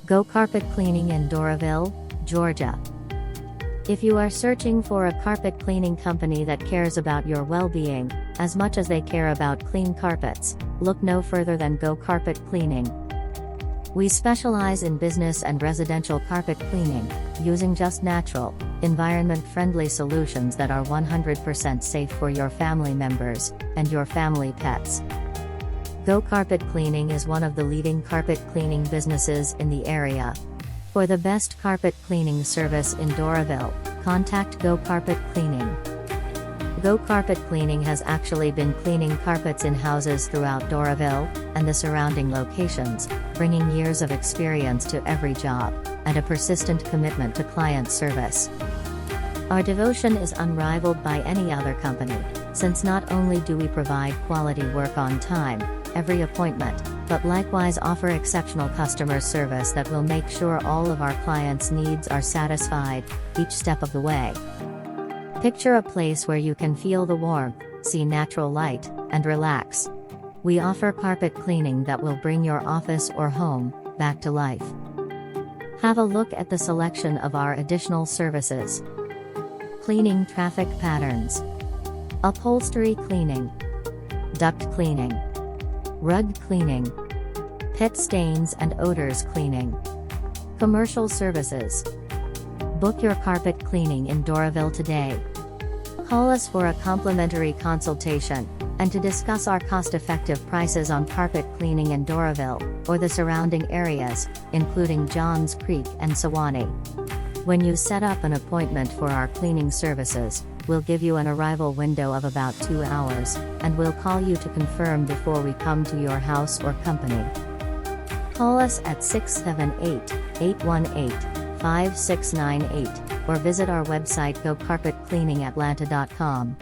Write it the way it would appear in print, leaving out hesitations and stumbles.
Go Carpet Cleaning in Doraville, Georgia. If you are searching for a carpet cleaning company that cares about your well-being, as much as they care about clean carpets, look no further than Go Carpet Cleaning. We specialize in business and residential carpet cleaning, using just natural, environment-friendly solutions that are 100% safe for your family members and your family pets. Go Carpet Cleaning is one of the leading carpet cleaning businesses in the area. For the best carpet cleaning service in Doraville, contact Go Carpet Cleaning. Go Carpet Cleaning has actually been cleaning carpets in houses throughout Doraville and the surrounding locations, bringing years of experience to every job, and a persistent commitment to client service. Our devotion is unrivaled by any other company, since not only do we provide quality work on time, every appointment, but likewise offer exceptional customer service that will make sure all of our clients' needs are satisfied, each step of the way. Picture a place where you can feel the warmth, see natural light, and relax. We offer carpet cleaning that will bring your office or home back to life. Have a look at the selection of our additional services. Cleaning traffic patterns, upholstery cleaning, duct cleaning, rug cleaning, pet stains and odors cleaning, commercial services. Book your carpet cleaning in Doraville today. Call us for a complimentary consultation, and to discuss our cost-effective prices on carpet cleaning in Doraville, or the surrounding areas, including Johns Creek and Sewanee. When you set up an appointment for our cleaning services, we'll give you an arrival window of about 2 hours, and we'll call you to confirm before we come to your house or company. Call us at 678-818-5698, or visit our website gocarpetcleaningatlanta.com.